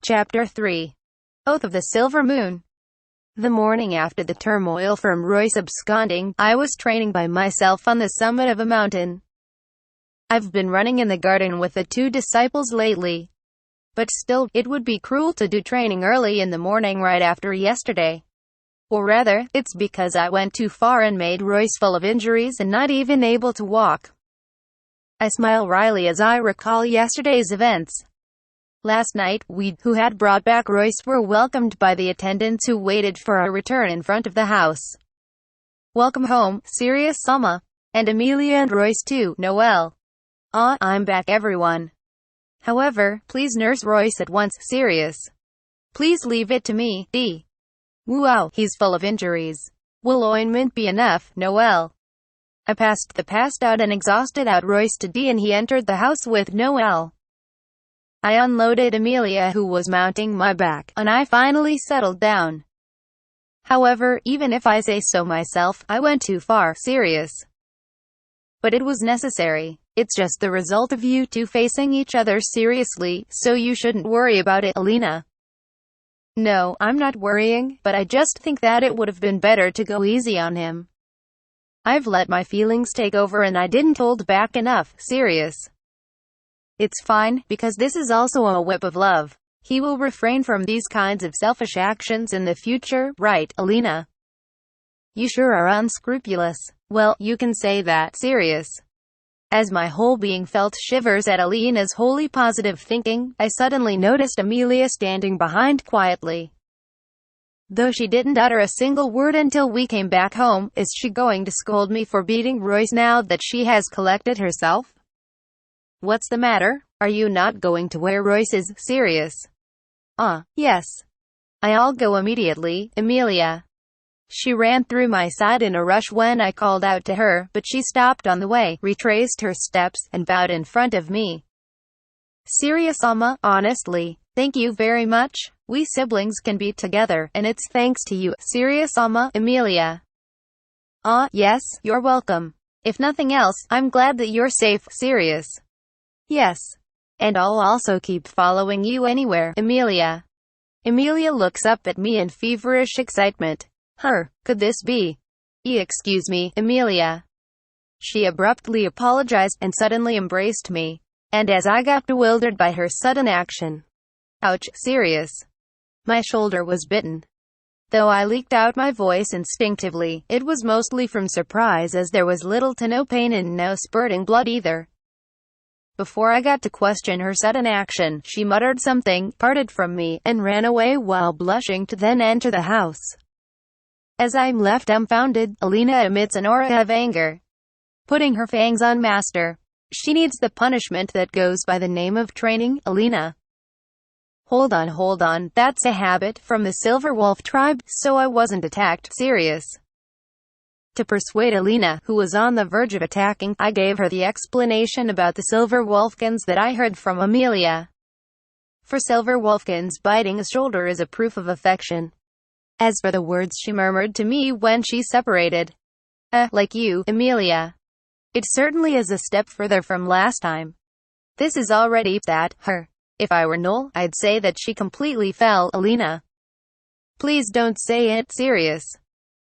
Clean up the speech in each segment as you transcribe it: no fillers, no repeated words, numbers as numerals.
Chapter 3. Oath of the Silver Moon. The morning after the turmoil from Royce absconding, I was training by myself on the summit of a mountain. I've been running in the garden with the two disciples lately. But still, it would be cruel to do training early in the morning right after yesterday. Or rather, it's because I went too far and made Royce full of injuries and not even able to walk. I smile wryly as I recall yesterday's events. Last night, we, who had brought back Royce, were welcomed by the attendants who waited for our return in front of the house. "Welcome home, Sirius Sama. And Amelia and Royce too, Noel. I'm back everyone. However, please nurse Royce at once, Sirius. Please leave it to me, D. Wow, he's full of injuries. Will ointment be enough, Noel?" I passed the passed out and exhausted out Royce to D and he entered the house with Noel. I unloaded Amelia, who was mounting my back, and I finally settled down. However, even if I say so myself, I went too far, Sirius. But it was necessary. It's just the result of you two facing each other seriously, so you shouldn't worry about it, Alina. No, I'm not worrying, but I just think that it would have been better to go easy on him. I've let my feelings take over and I didn't hold back enough, Sirius. It's fine, because this is also a whip of love. He will refrain from these kinds of selfish actions in the future, right, Alina? You sure are unscrupulous. Well, you can say that, Sirius. As my whole being felt shivers at Alina's wholly positive thinking, I suddenly noticed Amelia standing behind quietly. Though she didn't utter a single word until we came back home. Is she going to scold me for beating Royce now that she has collected herself? What's the matter? Are you not going to where Royce is, Sirius? Yes. I'll go immediately, Amelia. She ran through my side in a rush when I called out to her, but she stopped on the way, retraced her steps, and bowed in front of me. Sirius honestly, thank you very much. We siblings can be together, and it's thanks to you, Sirius Amelia. Yes, you're welcome. If nothing else, I'm glad that you're safe, Sirius. Yes. And I'll also keep following you anywhere, Amelia. Amelia looks up at me in feverish excitement. Could this be? Excuse me, Amelia. She abruptly apologized, and suddenly embraced me. And as I got bewildered by her sudden action. Ouch, Sirius. My shoulder was bitten. Though I leaked out my voice instinctively, it was mostly from surprise as there was little to no pain and no spurting blood either. Before I got to question her sudden action, she muttered something, parted from me, and ran away while blushing to then enter the house. As I'm left dumbfounded, Alina emits an aura of anger. Putting her fangs on Master. She needs the punishment that goes by the name of training, Alina. Hold on, that's a habit from the Silver Wolf tribe, so I wasn't attacked, Sirius. To persuade Alina, who was on the verge of attacking, I gave her the explanation about the Silver Wolfkins that I heard from Amelia. For Silver Wolfkins, biting a shoulder is a proof of affection. As for the words she murmured to me when she separated, like you, Amelia. It certainly is a step further from last time. This is already that, her. If I were Noel, I'd say that she completely fell, Alina. Please don't say it, Sirius.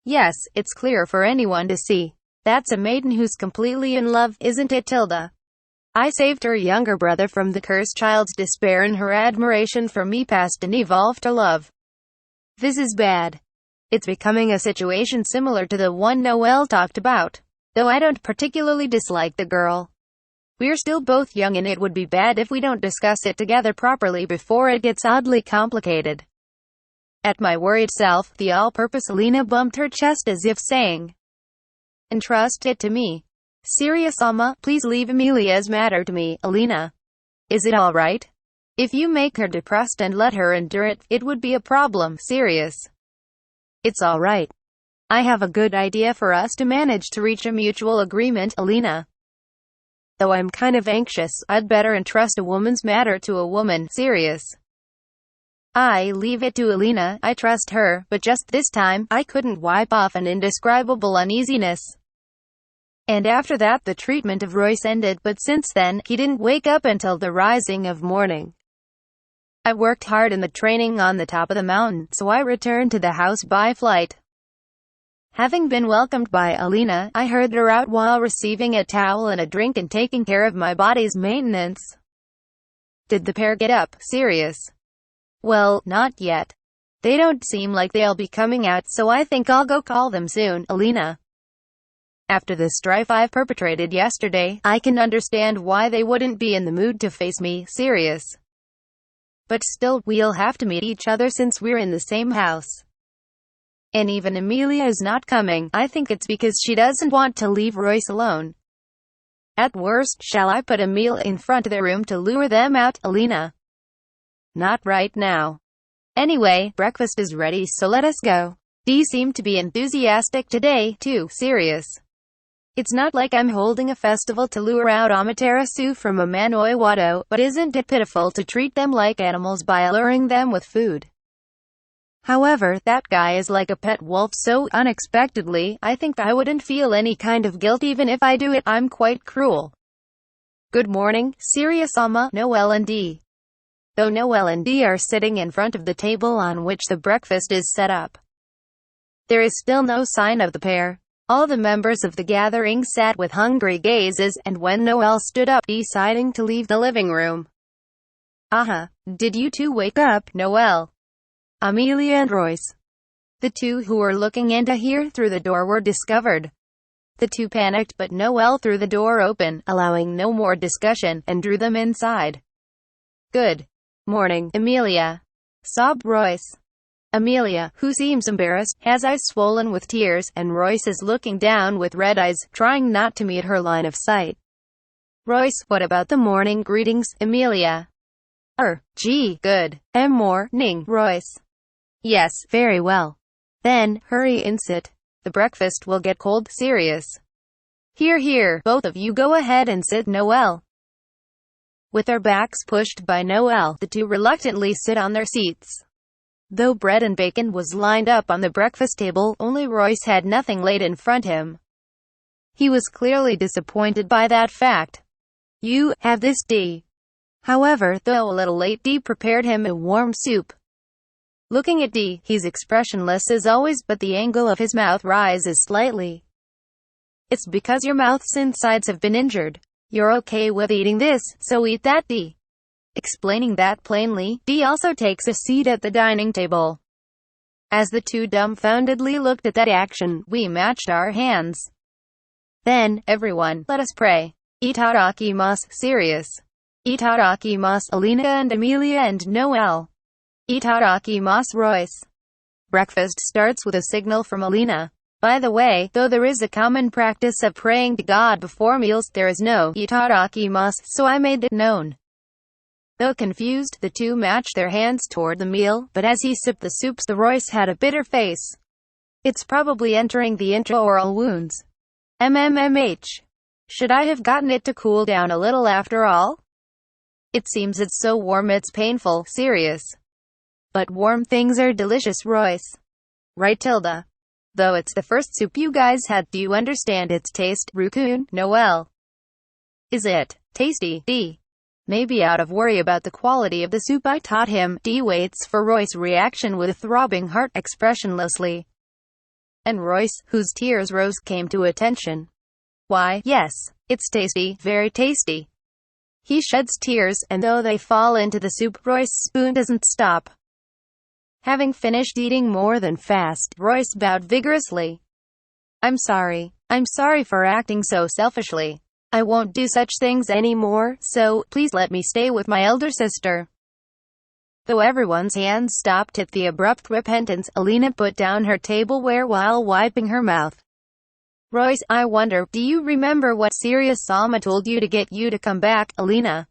Yes, it's clear for anyone to see. That's a maiden who's completely in love, isn't it, Tilda? I saved her younger brother from the cursed child's despair and her admiration for me passed and evolved to love. This is bad. It's becoming a situation similar to the one Noel talked about. Though I don't particularly dislike the girl. We're still both young and it would be bad if we don't discuss it together properly before it gets oddly complicated. At my worried self, the all-purpose Alina bumped her chest as if saying, "Entrust it to me. Sirius please leave Amelia's matter to me, Alina. Is it alright? If you make her depressed and let her endure it, it would be a problem, Sirius." It's alright. I have a good idea for us to manage to reach a mutual agreement, Alina. Though I'm kind of anxious, I'd better entrust a woman's matter to a woman, Sirius. I leave it to Alina, I trust her, but just this time, I couldn't wipe off an indescribable uneasiness. And after that the treatment of Royce ended, but since then, he didn't wake up until the rising of morning. I worked hard in the training on the top of the mountain, so I returned to the house by flight. Having been welcomed by Alina, I heard her out while receiving a towel and a drink and taking care of my body's maintenance. Did the pair get up? Serious? Well, not yet. They don't seem like they'll be coming out, so I think I'll go call them soon, Alina. After the strife I've perpetrated yesterday, I can understand why they wouldn't be in the mood to face me. Serious. But still, we'll have to meet each other since we're in the same house. And even Amelia is not coming. I think it's because she doesn't want to leave Royce alone. At worst, shall I put a meal in front of their room to lure them out, Alina? Not right now. Anyway, breakfast is ready, so let us go. Dee seemed to be enthusiastic today, too. Serious. It's not like I'm holding a festival to lure out Amaterasu from Amanoi Wado, but isn't it pitiful to treat them like animals by alluring them with food? However, that guy is like a pet wolf so unexpectedly, I think I wouldn't feel any kind of guilt even if I do it. I'm quite cruel. Good morning, Serious-sama, Noelle and Dee. Though Noelle and Dee are sitting in front of the table on which the breakfast is set up, there is still no sign of the pair. All the members of the gathering sat with hungry gazes, and when Noelle stood up, deciding to leave the living room. Aha, did you two wake up, Noelle? Amelia and Royce, the two who were looking in to hear through the door, were discovered. The two panicked, but Noelle threw the door open, allowing no more discussion, and drew them inside. Good morning, Amelia, sobbed Royce. Amelia, who seems embarrassed, has eyes swollen with tears, and Royce is looking down with red eyes, trying not to meet her line of sight. Royce, what about the morning greetings, Amelia? Gee, good morning, Royce. Yes, very well. Then, hurry and sit. The breakfast will get cold. Serious. Here, here, both of you go ahead and sit, Noelle. With their backs pushed by Noelle, the two reluctantly sit on their seats. Though bread and bacon was lined up on the breakfast table, only Royce had nothing laid in front of him. He was clearly disappointed by that fact. You have this, Dee. However, though a little late, Dee prepared him a warm soup. Looking at Dee, he's expressionless as always, but the angle of his mouth rises slightly. It's because your mouth's insides have been injured. You're okay with eating this, so eat that, Dee. Explaining that plainly, Dee also takes a seat at the dining table. As the two dumbfoundedly looked at that action, we matched our hands. Then, everyone, let us pray. Itadakimasu. Serious. Itadakimasu, Alina and Amelia and Noelle. Itadakimasu, Royce. Breakfast starts with a signal from Alina. By the way, though there is a common practice of praying to God before meals, there is no itadakimasu, so I made it known. Though confused, the two matched their hands toward the meal, but as he sipped the soup, the Royce had a bitter face. It's probably entering the intraoral wounds. MMMH. Should I have gotten it to cool down a little after all? It seems it's so warm it's painful. Serious. But warm things are delicious, Royce. Right, Tilda? Though it's the first soup you guys had, do you understand its taste, Rukun, Noelle? Is it tasty, Dee? Maybe out of worry about the quality of the soup I taught him. Dee waits for Royce's reaction with a throbbing heart, expressionlessly. And Royce, whose tears rose, came to attention. Why, yes, it's tasty, very tasty. He sheds tears, and though they fall into the soup, Royce's spoon doesn't stop. Having finished eating more than fast, Royce bowed vigorously. I'm sorry for acting so selfishly. I won't do such things anymore, so please let me stay with my elder sister. Though everyone's hands stopped at the abrupt repentance, Alina put down her tableware while wiping her mouth. Royce, I wonder, do you remember what Serious-sama told you to get you to come back, Alina?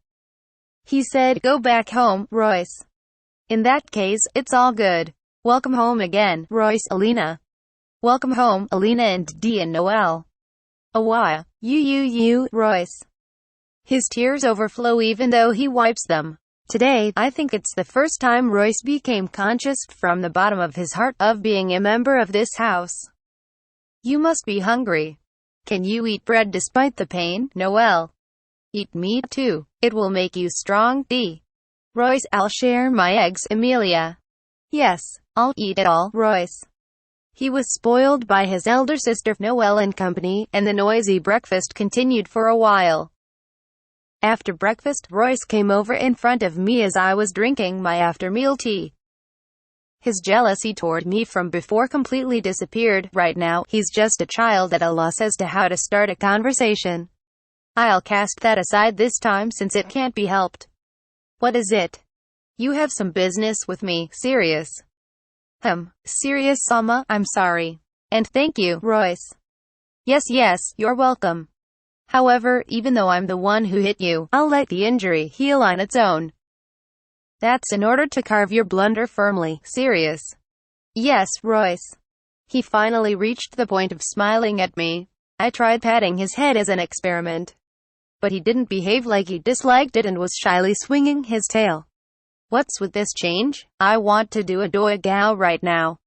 He said, go back home, Royce. In that case, it's all good. Welcome home again, Royce, Alina. Welcome home, Alina and Dee and Noelle. Awa, you, Royce. His tears overflow even though he wipes them. Today, I think it's the first time Royce became conscious from the bottom of his heart of being a member of this house. You must be hungry. Can you eat bread despite the pain, Noelle? Eat meat too. It will make you strong, Dee. Royce, I'll share my eggs, Amelia. Yes, I'll eat it all, Royce. He was spoiled by his elder sister, Noelle and company, and the noisy breakfast continued for a while. After breakfast, Royce came over in front of me as I was drinking my after-meal tea. His jealousy toward me from before completely disappeared. Right now, he's just a child at a loss as to how to start a conversation. I'll cast that aside this time since it can't be helped. What is it? You have some business with me, Sirius. Sirius Sama, I'm sorry. And thank you, Royce. Yes, you're welcome. However, even though I'm the one who hit you, I'll let the injury heal on its own. That's in order to carve your blunder firmly, Sirius. Yes, Royce. He finally reached the point of smiling at me. I tried patting his head as an experiment. But he didn't behave like he disliked it and was shyly swinging his tail. What's with this change? I want to do a doa gao right now.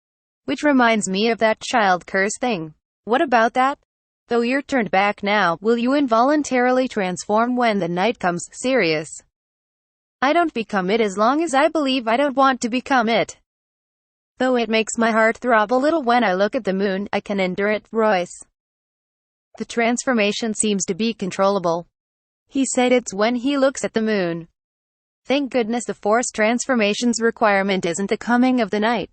Which reminds me of that child curse thing. What about that? Though you're turned back now, will you involuntarily transform when the night comes, Sirius? I don't become it as long as I believe I don't want to become it. Though it makes my heart throb a little when I look at the moon, I can endure it, Royce. The transformation seems to be controllable. He said it's when he looks at the moon. Thank goodness the forced transformations requirement isn't the coming of the night.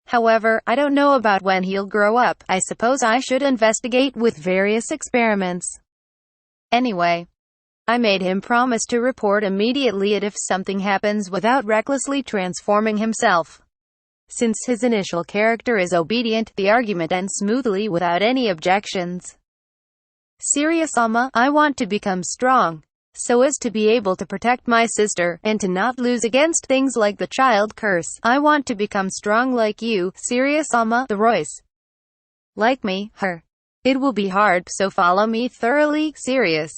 However, I don't know about when he'll grow up. I suppose I should investigate with various experiments. Anyway, I made him promise to report immediately if something happens without recklessly transforming himself. Since his initial character is obedient, the argument ends smoothly without any objections. Sirius-sama, I want to become strong, so as to be able to protect my sister, and to not lose against things like the child curse. I want to become strong like you, Sirius-sama, the Royce. Like me, her. It will be hard, so follow me thoroughly, Sirius.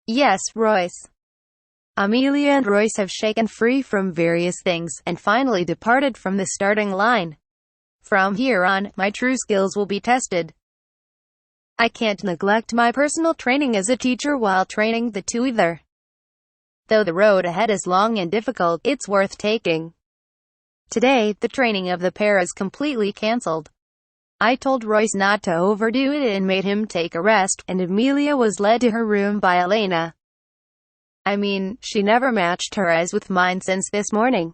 Yes, Royce. Amelia and Royce have shaken free from various things, and finally departed from the starting line. From here on, my true skills will be tested. I can't neglect my personal training as a teacher while training the two either. Though the road ahead is long and difficult, it's worth taking. Today, the training of the pair is completely cancelled. I told Royce not to overdo it and made him take a rest, and Amelia was led to her room by Elena. I mean, she never matched her eyes with mine since this morning.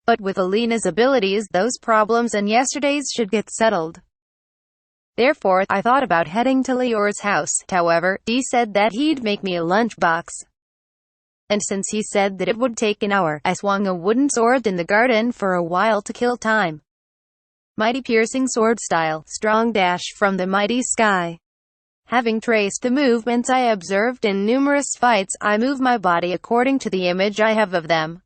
But with Elena's abilities, those problems and yesterday's should get settled. Therefore, I thought about heading to Lior's house. However, Dee said that he'd make me a lunchbox. And since he said that it would take an hour, I swung a wooden sword in the garden for a while to kill time. Mighty piercing sword style, strong dash from the mighty sky. Having traced the movements I observed in numerous fights, I move my body according to the image I have of them.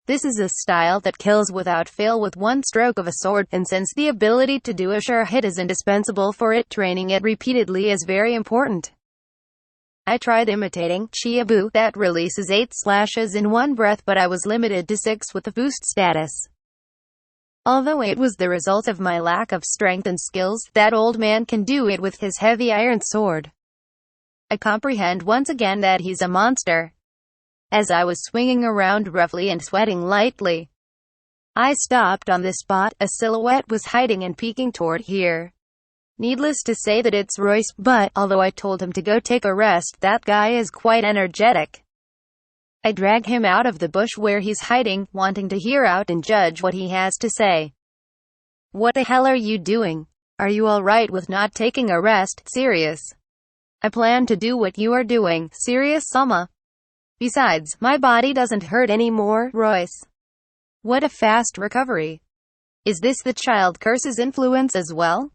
This is a style that kills without fail with one stroke of a sword, and since the ability to do a sure hit is indispensable for it, training it repeatedly is very important. I tried imitating Chiabu, that releases 8 slashes in one breath, but I was limited to 6 with the boost status. Although it was the result of my lack of strength and skills, that old man can do it with his heavy iron sword. I comprehend once again that he's a monster. As I was swinging around roughly and sweating lightly, I stopped on the spot. A silhouette was hiding and peeking toward here. Needless to say that it's Royce, but, although I told him to go take a rest, that guy is quite energetic. I drag him out of the bush where he's hiding, wanting to hear out and judge what he has to say. What the hell are you doing? Are you alright with not taking a rest, Sirius? I plan to do what you are doing, Sirius-sama. Besides, my body doesn't hurt anymore, Royce. What a fast recovery. Is this the child curse's influence as well?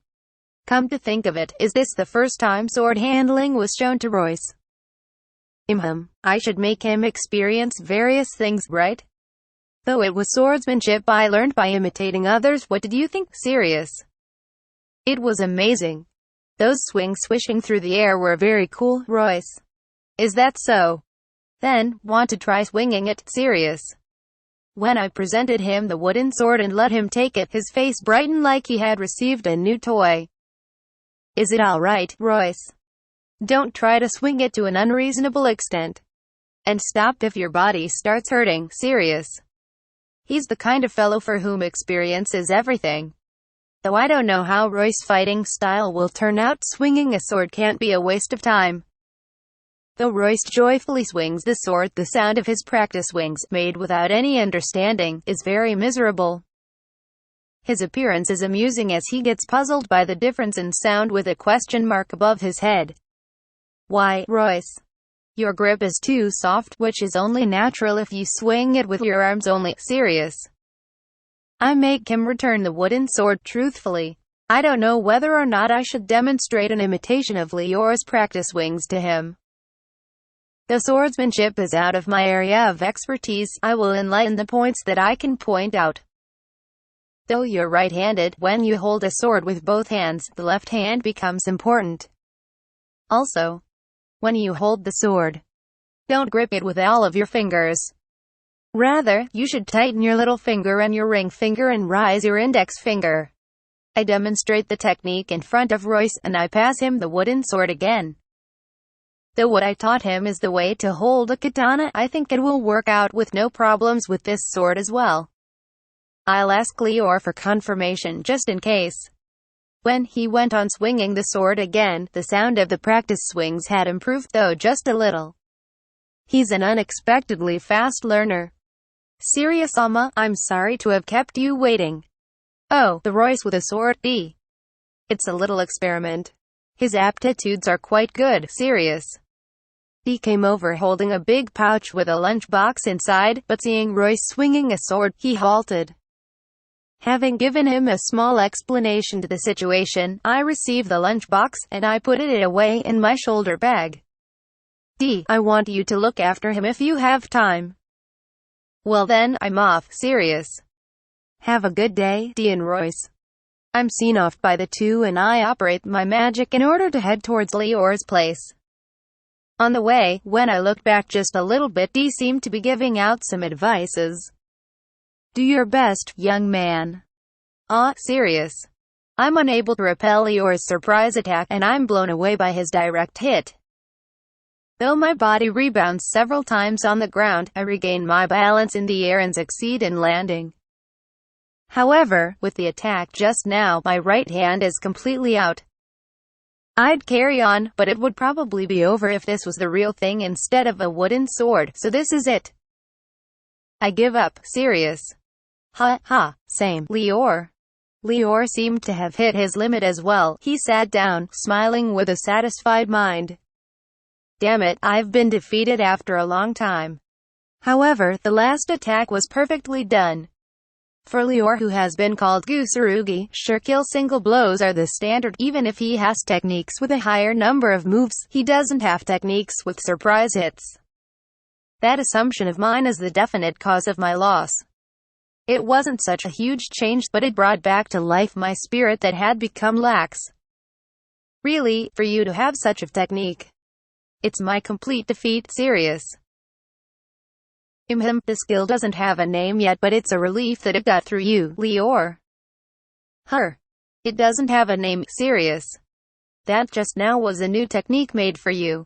Come to think of it, is this the first time sword handling was shown to Royce? I should make him experience various things, right? Though it was swordsmanship I learned by imitating others. What did you think, Sirius? It was amazing. Those swings swishing through the air were very cool, Royce. Is that so? Then, want to try swinging it, Sirius? When I presented him the wooden sword and let him take it, his face brightened like he had received a new toy. Is it alright, Royce? Don't try to swing it to an unreasonable extent. And stop if your body starts hurting. Serious. He's the kind of fellow for whom experience is everything. Though I don't know how Roy's fighting style will turn out, swinging a sword can't be a waste of time. Though Royce joyfully swings the sword, the sound of his practice swings, made without any understanding, is very miserable. His appearance is amusing as he gets puzzled by the difference in sound with a question mark above his head. Why, Royce, your grip is too soft, which is only natural if you swing it with your arms only. Serious. I make him return the wooden sword. Truthfully, I don't know whether or not I should demonstrate an imitation of Lior's practice swings to him. Though swordsmanship is out of my area of expertise, I will enlighten the points that I can point out. Though you're right-handed, when you hold a sword with both hands, the left hand becomes important. Also, when you hold the sword, don't grip it with all of your fingers. Rather, you should tighten your little finger and your ring finger and raise your index finger. I demonstrate the technique in front of Royce, and I pass him the wooden sword again. Though what I taught him is the way to hold a katana, I think it will work out with no problems with this sword as well. I'll ask Lior for confirmation just in case. When he went on swinging the sword again, the sound of the practice swings had improved, though just a little. He's an unexpectedly fast learner. Serious, Alma, I'm sorry to have kept you waiting. Oh, the Royce with a sword. It's a little experiment. His aptitudes are quite good. Serious. He came over holding a big pouch with a lunchbox inside, but seeing Royce swinging a sword, he halted. Having given him a small explanation to the situation, I received the lunchbox, and I put it away in my shoulder bag. I want you to look after him if you have time. Well then, I'm off. Serious. Have a good day, and Royce. I'm seen off by the two, and I operate my magic in order to head towards Lior's place. On the way, when I looked back just a little bit, D seemed to be giving out some advices. Do your best, young man. Serious. I'm unable to repel Lior's surprise attack, and I'm blown away by his direct hit. Though my body rebounds several times on the ground, I regain my balance in the air and succeed in landing. However, with the attack just now, my right hand is completely out. I'd carry on, but it would probably be over if this was the real thing instead of a wooden sword, so this is it. I give up. Serious. Same. Lior seemed to have hit his limit as well. He sat down, smiling with a satisfied mind. Damn it, I've been defeated after a long time. However, the last attack was perfectly done. For Lior, who has been called Gusurugi, sure kill single blows are the standard. Even if he has techniques with a higher number of moves, he doesn't have techniques with surprise hits. That assumption of mine is the definite cause of my loss. It wasn't such a huge change, but it brought back to life my spirit that had become lax. Really, for you to have such a technique, it's my complete defeat. Serious. The skill doesn't have a name yet, but it's a relief that it got through you, Lior. It doesn't have a name. Serious. That just now was a new technique made for you.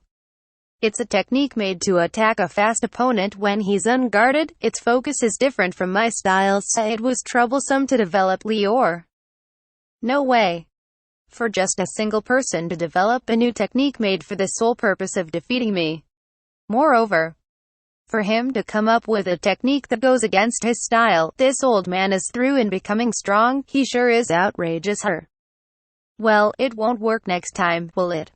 It's a technique made to attack a fast opponent when he's unguarded. Its focus is different from my style, so it was troublesome to develop, Lior. No way. For just a single person to develop a new technique made for the sole purpose of defeating me. Moreover, for him to come up with a technique that goes against his style, this old man is through in becoming strong. He sure is outrageous. Well, it won't work next time, will it?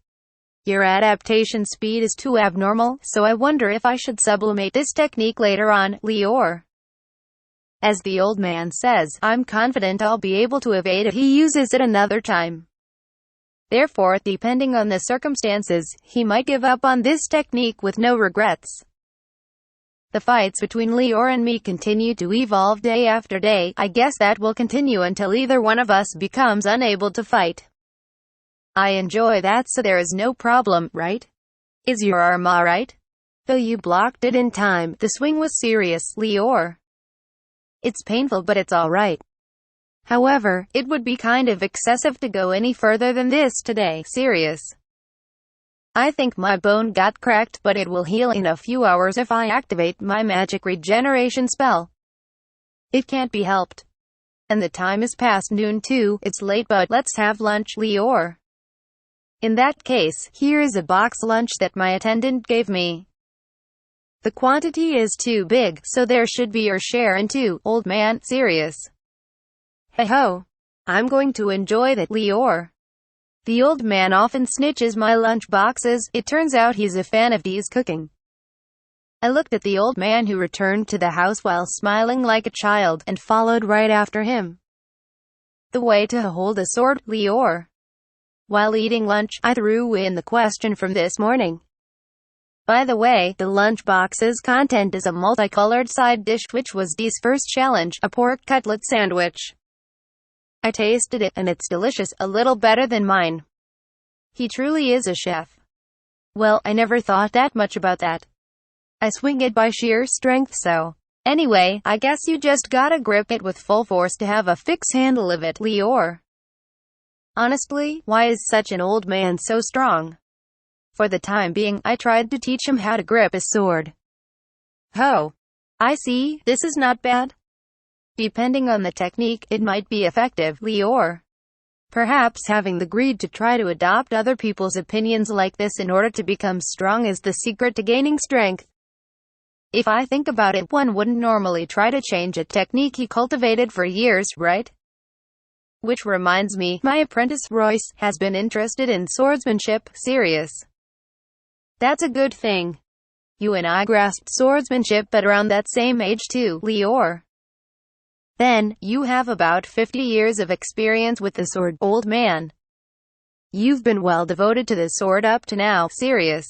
Your adaptation speed is too abnormal, so I wonder if I should sublimate this technique later on, Lior. As the old man says, I'm confident I'll be able to evade it. He uses it another time. Therefore, depending on the circumstances, he might give up on this technique with no regrets. The fights between Lior and me continue to evolve day after day. I guess that will continue until either one of us becomes unable to fight. I enjoy that, so there is no problem, right? Is your arm alright? Though you blocked it in time, the swing was serious, Lior. It's painful, but it's alright. However, it would be kind of excessive to go any further than this today. Serious. I think my bone got cracked, but it will heal in a few hours if I activate my magic regeneration spell. It can't be helped. And the time is past noon too. It's late, but let's have lunch, Lior. In that case, here is a box lunch that my attendant gave me. The quantity is too big, so there should be your share in too, old man, serious. Hey ho. I'm going to enjoy that, Lior. The old man often snitches my lunch boxes. It turns out he's a fan of Dee's cooking. I looked at the old man who returned to the house while smiling like a child, and followed right after him. The way to hold a sword, Lior. While eating lunch, I threw in the question from this morning. By the way, the lunchbox's content is a multicolored side dish, which was Dee's first challenge, a pork cutlet sandwich. I tasted it, and it's delicious, a little better than mine. He truly is a chef. Well, I never thought that much about that. I swing it by sheer strength, so. Anyway, I guess you just gotta grip it with full force to have a fix handle of it, Lior. Honestly, why is such an old man so strong? For the time being, I tried to teach him how to grip a sword. Oh. I see, this is not bad. Depending on the technique, it might be effective, Lior. Perhaps having the greed to try to adopt other people's opinions like this in order to become strong is the secret to gaining strength. If I think about it, one wouldn't normally try to change a technique he cultivated for years, right? Which reminds me, my apprentice, Royce, has been interested in swordsmanship, serious. That's a good thing. You and I grasped swordsmanship at around that same age too, Lior. Then, you have about 50 years of experience with the sword, old man. You've been well devoted to the sword up to now, serious.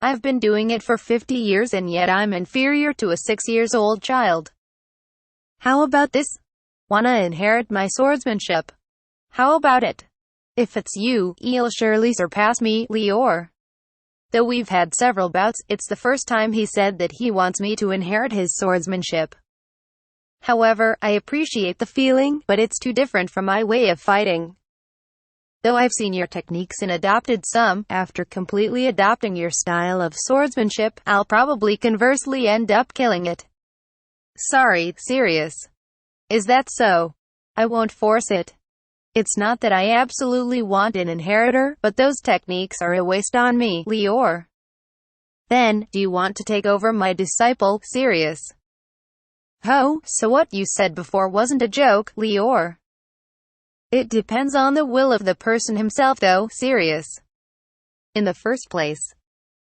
I've been doing it for 50 years and yet I'm inferior to a 6-year-old child. How about this? Wanna inherit my swordsmanship? How about it? If it's you, you'll surely surpass me, Lior. Though we've had several bouts, it's the first time he said that he wants me to inherit his swordsmanship. However, I appreciate the feeling, but it's too different from my way of fighting. Though I've seen your techniques and adopted some, after completely adopting your style of swordsmanship, I'll probably conversely end up killing it. Sorry, serious. Is that so? I won't force it. It's not that I absolutely want an inheritor, but those techniques are a waste on me, Lior. Then, do you want to take over my disciple, serious? Oh, so what you said before wasn't a joke, Lior. It depends on the will of the person himself though, serious. In the first place,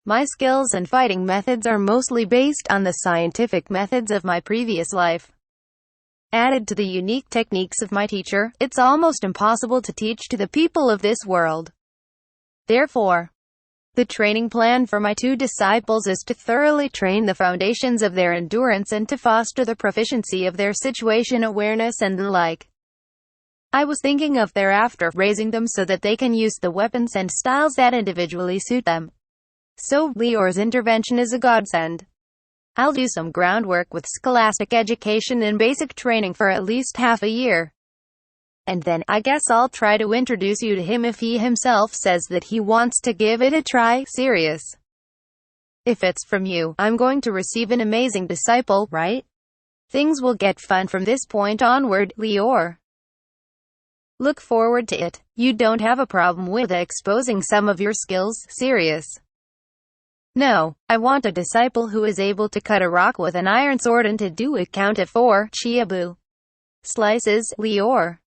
my skills and fighting methods are mostly based on the scientific methods of my previous life. Added to the unique techniques of my teacher, it's almost impossible to teach to the people of this world. Therefore, the training plan for my 2 disciples is to thoroughly train the foundations of their endurance and to foster the proficiency of their situation awareness and the like. I was thinking of thereafter raising them so that they can use the weapons and styles that individually suit them. So, Lior's intervention is a godsend. I'll do some groundwork with scholastic education and basic training for at least half a year. And then, I guess I'll try to introduce you to him if he himself says that he wants to give it a try, serious. If it's from you, I'm going to receive an amazing disciple, right? Things will get fun from this point onward, Lior. Look forward to it. You don't have a problem with exposing some of your skills, serious. No, I want a disciple who is able to cut a rock with an iron sword and to do it count at 4 chiabu slices, Lior.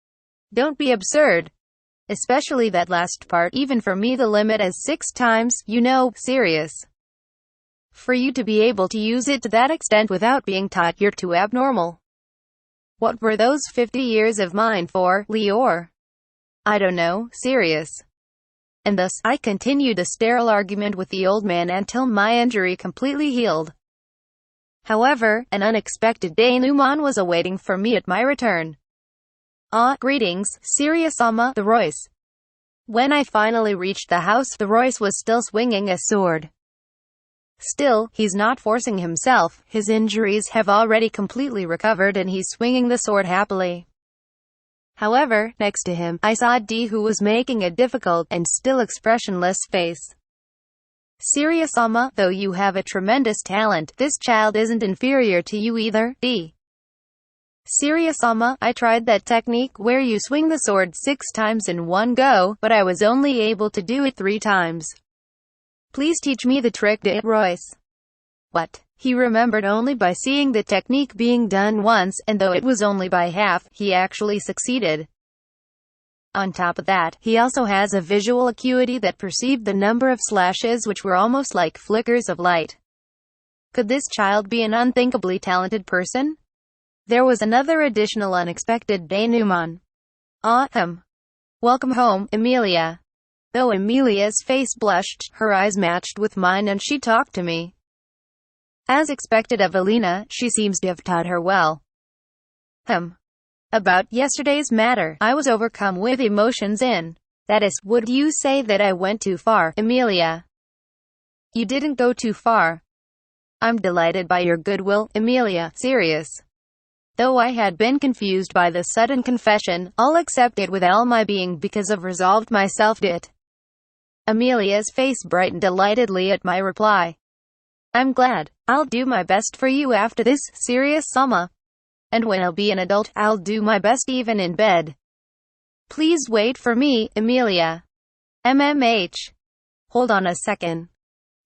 Don't be absurd. Especially that last part, even for me the limit is 6 times, you know, serious. For you to be able to use it to that extent without being taught, you're too abnormal. What were those 50 years of mine for, Lior? I don't know, serious. And thus, I continued a sterile argument with the old man until my injury completely healed. However, an unexpected denouement was awaiting for me at my return. Greetings, Serious-sama, the Royce. When I finally reached the house, the Royce was still swinging a sword. Still, he's not forcing himself, his injuries have already completely recovered and he's swinging the sword happily. However, next to him, I saw Dee, who was making a difficult and still expressionless face. Serious Alma, though you have a tremendous talent, this child isn't inferior to you either. Serious Alma, I tried that technique where you swing the sword 6 times in one go, but I was only able to do it 3 times. Please teach me the trick. Royce. What? He remembered only by seeing the technique being done once, and though it was only by half, he actually succeeded. On top of that, he also has a visual acuity that perceived the number of slashes which were almost like flickers of light. Could this child be an unthinkably talented person? There was another additional unexpected denouement. Welcome home, Emilia. Though Emilia's face blushed, her eyes matched with mine and she talked to me. As expected of Alina, she seems to have taught her well. About yesterday's matter, I was overcome with emotions that is, would you say that I went too far, Emilia? You didn't go too far. I'm delighted by your goodwill, Emilia. Serious. Though I had been confused by the sudden confession, I'll accept it with all my being because I've resolved myself it. Emilia's face brightened delightedly at my reply. I'm glad. I'll do my best for you after this, Serious Alma. And when I'll be an adult, I'll do my best even in bed. Please wait for me, Emilia. Hold on a second.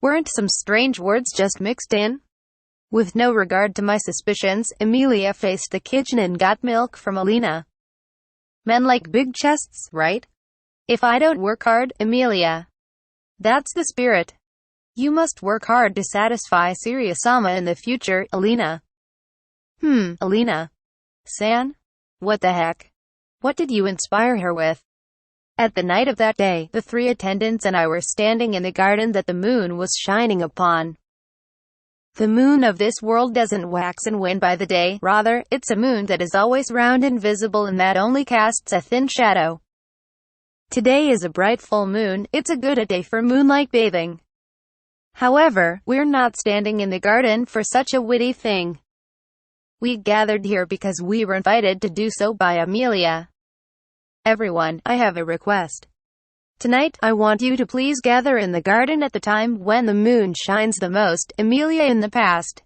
Weren't some strange words just mixed in? With no regard to my suspicions, Emilia faced the kitchen and got milk from Alina. Men like big chests, right? If I don't work hard, Emilia. That's the spirit. You must work hard to satisfy Serious Alma in the future, Alina. Alina. San? What the heck? What did you inspire her with? At the night of that day, the 3 attendants and I were standing in the garden that the moon was shining upon. The moon of this world doesn't wax and wane by the day, rather, it's a moon that is always round and visible and that only casts a thin shadow. Today is a bright full moon, it's a good day for moonlight bathing. However, we're not standing in the garden for such a witty thing. We gathered here because we were invited to do so by Emilia. Everyone, I have a request. Tonight, I want you to please gather in the garden at the time when the moon shines the most. Emilia in the past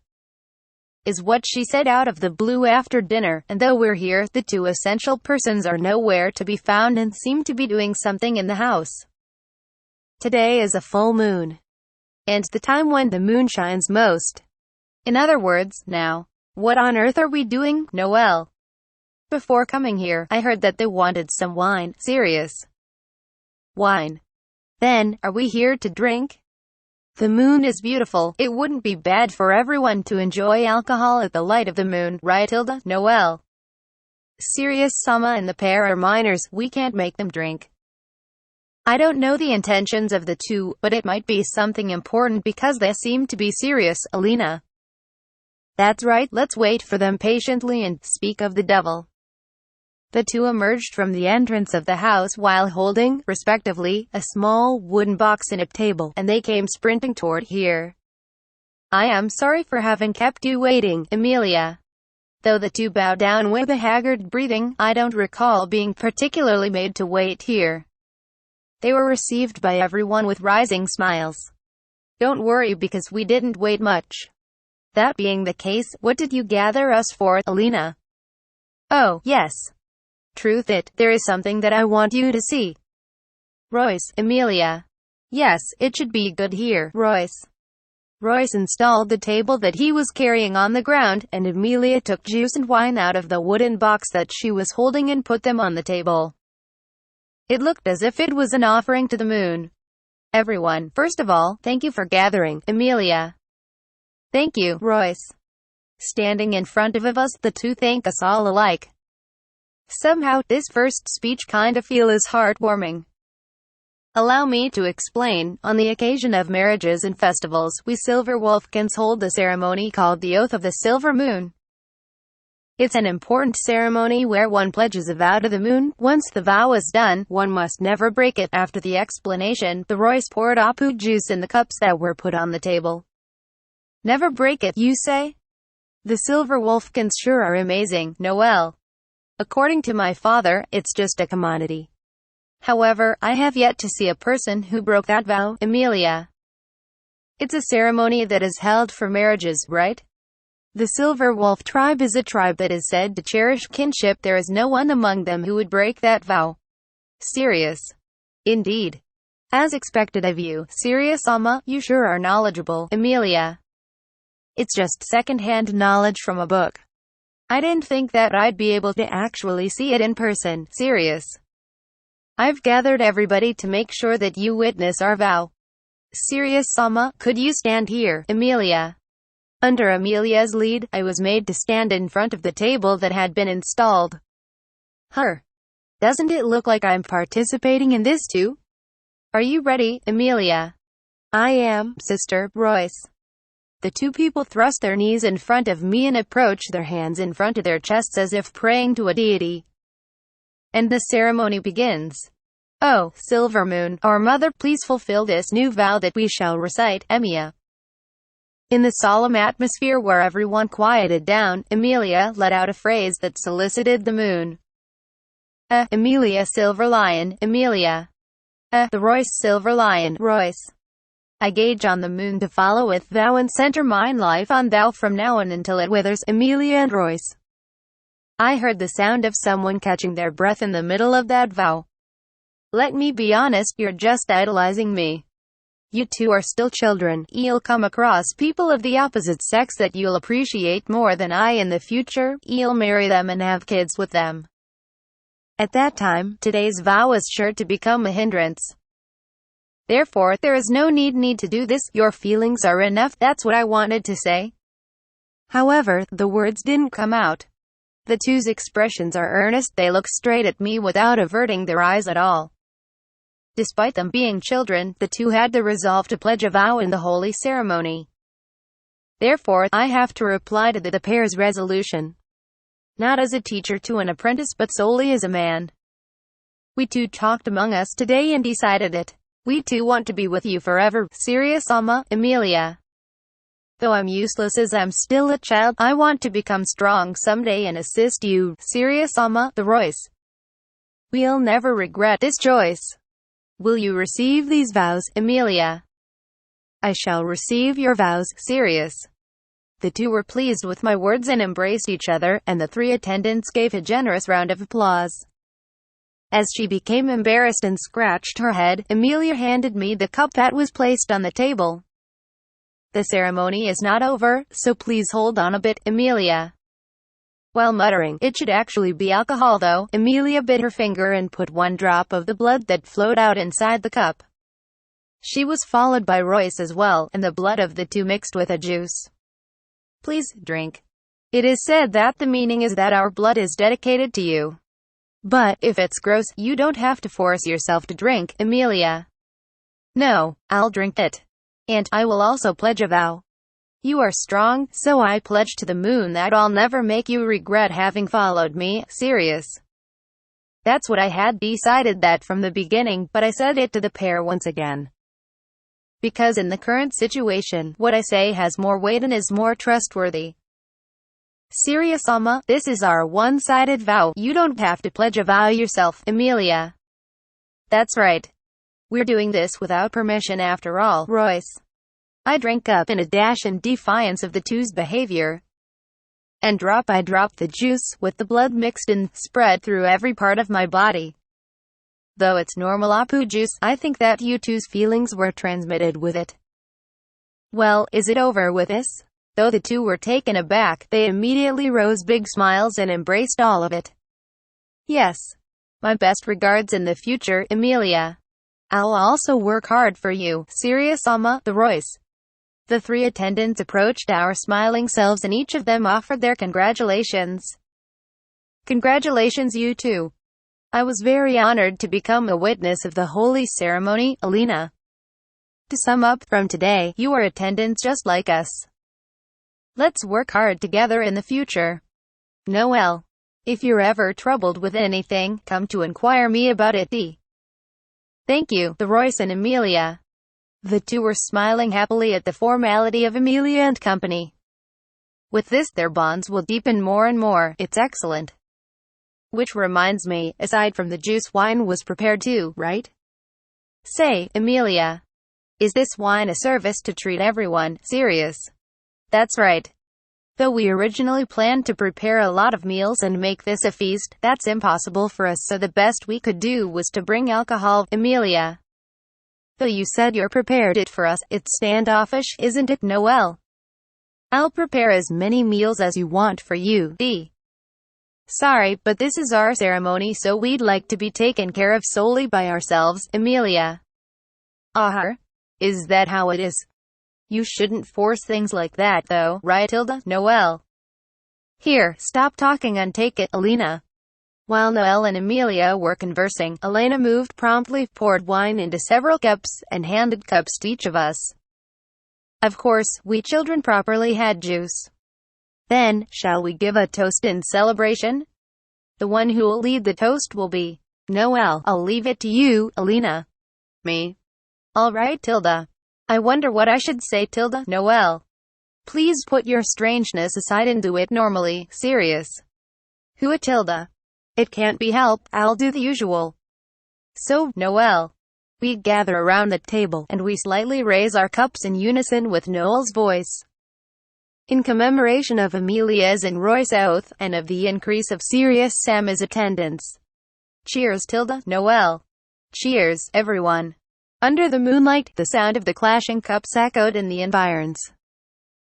is what she said out of the blue after dinner, and though we're here, the 2 essential persons are nowhere to be found and seem to be doing something in the house. Today is a full moon, and the time when the moon shines most. In other words, now. What on earth are we doing, Noel? Before coming here, I heard that they wanted some wine. Serious. Wine. Then, are we here to drink? The moon is beautiful. It wouldn't be bad for everyone to enjoy alcohol at the light of the moon, right, Hilda? Noel. Serious Alma and the pair are minors. We can't make them drink. I don't know the intentions of the 2, but it might be something important because they seem to be serious, Alina. That's right, let's wait for them patiently and speak of the devil. The 2 emerged from the entrance of the house while holding, respectively, a small wooden box and a table, and they came sprinting toward here. I am sorry for having kept you waiting, Emilia. Though the 2 bowed down with a haggard breathing, I don't recall being particularly made to wait here. They were received by everyone with rising smiles. Don't worry because we didn't wait much. That being the case, what did you gather us for, Alina? Oh, yes. There is something that I want you to see. Royce, Emilia. Yes, it should be good here, Royce. Royce installed the table that he was carrying on the ground, and Emilia took juice and wine out of the wooden box that she was holding and put them on the table. It looked as if it was an offering to the moon. Everyone, first of all, thank you for gathering, Emilia. Thank you, Royce. Standing in front of us, the 2 thank us all alike. Somehow, this first speech kinda feels heartwarming. Allow me to explain. On the occasion of marriages and festivals, we Silver Wolfkins hold a ceremony called the Oath of the Silver Moon. It's an important ceremony where one pledges a vow to the moon. Once the vow is done, one must never break it. After the explanation, the Royce poured Apu juice in the cups that were put on the table. Never break it, you say? The Silver Wolfkins sure are amazing, Noel. According to my father, it's just a commodity. However, I have yet to see a person who broke that vow, Emilia. It's a ceremony that is held for marriages, right? The Silver Wolf tribe is a tribe that is said to cherish kinship. There is no one among them who would break that vow. Serious. Indeed. As expected of you, Sirius Alma, you sure are knowledgeable, Amelia. It's just second-hand knowledge from a book. I didn't think that I'd be able to actually see it in person, Sirius. I've gathered everybody to make sure that you witness our vow. Sirius Alma, could you stand here, Amelia? Under Amelia's lead, I was made to stand in front of the table that had been installed. Doesn't it look like I'm participating in this too? Are you ready, Amelia? I am, Sister Royce. The two people thrust their knees in front of me and approached their hands in front of their chests as if praying to a deity. And the ceremony begins. Oh, Silver Moon, our mother, please fulfill this new vow that we shall recite, Emia. In the solemn atmosphere where everyone quieted down, Amelia let out a phrase that solicited the moon. Amelia Silver Lion, Amelia. The Royce Silver Lion, Royce. I gauge on the moon to follow with thou and center mine life on thou from now on until it withers, Amelia and Royce. I heard the sound of someone catching their breath in the middle of that vow. Let me be honest, you're just idolizing me. You two are still children. You'll come across people of the opposite sex that you'll appreciate more than I in the future. You'll marry them and have kids with them. At that time, today's vow is sure to become a hindrance. Therefore, there is no need to do this. Your feelings are enough. That's what I wanted to say. However, the words didn't come out. The two's expressions are earnest. They look straight at me without averting their eyes at all. Despite them being children, the two had the resolve to pledge a vow in the holy ceremony. Therefore, I have to reply to the pair's resolution. Not as a teacher to an apprentice but solely as a man. We two talked among us today and decided it. We two want to be with you forever, Sirius Alma, Amelia. Though I'm useless as I'm still a child, I want to become strong someday and assist you, Sirius Alma, the Royce. We'll never regret this choice. Will you receive these vows, Amelia? I shall receive your vows, Sirius. The two were pleased with my words and embraced each other, and the three attendants gave a generous round of applause. As she became embarrassed and scratched her head, Amelia handed me the cup that was placed on the table. The ceremony is not over, so please hold on a bit, Amelia. While muttering, it should actually be alcohol though, Amelia bit her finger and put one drop of the blood that flowed out inside the cup. She was followed by Royce as well, and the blood of the two mixed with a juice. Please, drink. It is said that the meaning is that our blood is dedicated to you. But, if it's gross, you don't have to force yourself to drink, Amelia. No, I'll drink it. And, I will also pledge a vow. You are strong, so I pledge to the moon that I'll never make you regret having followed me, Sirius. That's what I had decided that from the beginning, but I said it to the pair once again. Because in the current situation, what I say has more weight and is more trustworthy. Sirius Alma, this is our one-sided vow. You don't have to pledge a vow yourself, Amelia. That's right. We're doing this without permission after all, Royce. I drank up in a dash in defiance of the two's behavior. And drop I dropped the juice, with the blood mixed and spread through every part of my body. Though it's normal apple juice, I think that you two's feelings were transmitted with it. Well, is it over with this? Though the two were taken aback, they immediately rose big smiles and embraced all of it. Yes. My best regards in the future, Amelia. I'll also work hard for you, Sirius Alma, the Royce. The three attendants approached our smiling selves and each of them offered their congratulations. Congratulations you too. I was very honored to become a witness of the holy ceremony, Alina. To sum up, from today, you are attendants just like us. Let's work hard together in the future. Noel. If you're ever troubled with anything, come to inquire me about it. Thank you, the Royce and Amelia. The two were smiling happily at the formality of Amelia and company. With this their bonds will deepen more and more. It's excellent. Which reminds me, aside from the juice, wine was prepared too, right? Say, Amelia. Is this wine a service to treat everyone? Serious. That's right. Though we originally planned to prepare a lot of meals and make this a feast, that's impossible for us, so the best we could do was to bring alcohol. Emilia. Though you said you're prepared it for us, it's standoffish, isn't it, Noelle? I'll prepare as many meals as you want for you. Sorry, but this is our ceremony, so we'd like to be taken care of solely by ourselves. Emilia. Is that how it is? You shouldn't force things like that though, right Tilda? Noelle. Here, stop talking and take it, Elena. While Noelle and Emilia were conversing, Elena moved promptly, poured wine into several cups, and handed cups to each of us. Of course, we children properly had juice. Then, shall we give a toast in celebration? The one who'll lead the toast will be Noelle. I'll leave it to you, Elena. Me? All right, Tilda. I wonder what I should say, Tilda. Noelle. Please put your strangeness aside and do it normally. Serious. Who, Tilda? It can't be helped, I'll do the usual. So, Noelle. We gather around the table, and we slightly raise our cups in unison with Noelle's voice. In commemoration of Emilia's and Roy's oath, and of the increase of Serious Sam's attendance. Cheers, Tilda. Noelle. Cheers, everyone. Under the moonlight, the sound of the clashing cups echoed in the environs.